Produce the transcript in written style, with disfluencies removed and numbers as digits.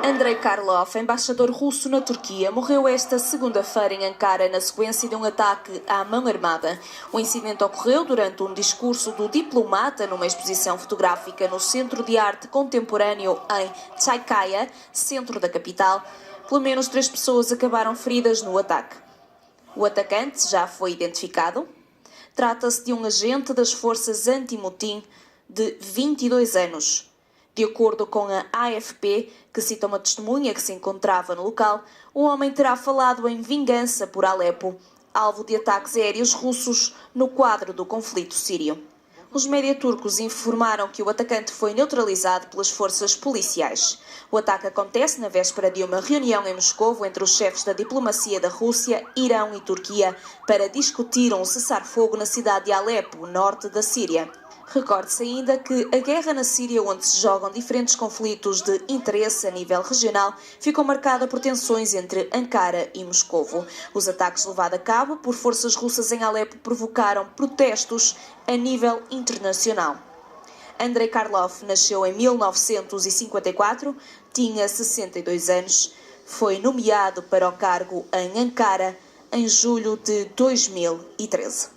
Andrei Karlov, embaixador russo na Turquia, morreu esta segunda-feira em Ankara na sequência de um ataque à mão armada. O incidente ocorreu durante um discurso do diplomata numa exposição fotográfica no Centro de Arte Contemporâneo em Çaykaya, centro da capital. Pelo menos 3 pessoas acabaram feridas no ataque. O atacante já foi identificado. Trata-se de um agente das forças anti-motim de 22 anos. De acordo com a AFP, que cita uma testemunha que se encontrava no local, o homem terá falado em vingança por Alepo, alvo de ataques aéreos russos no quadro do conflito sírio. Os média turcos informaram que o atacante foi neutralizado pelas forças policiais. O ataque acontece na véspera de uma reunião em Moscovo entre os chefes da diplomacia da Rússia, Irão e Turquia para discutir um cessar-fogo na cidade de Alepo, norte da Síria. Recorde-se ainda que a guerra na Síria, onde se jogam diferentes conflitos de interesse a nível regional, ficou marcada por tensões entre Ankara e Moscovo. Os ataques levados a cabo por forças russas em Alepo provocaram protestos a nível internacional. Andrei Karlov nasceu em 1954, tinha 62 anos, foi nomeado para o cargo em Ankara em julho de 2013.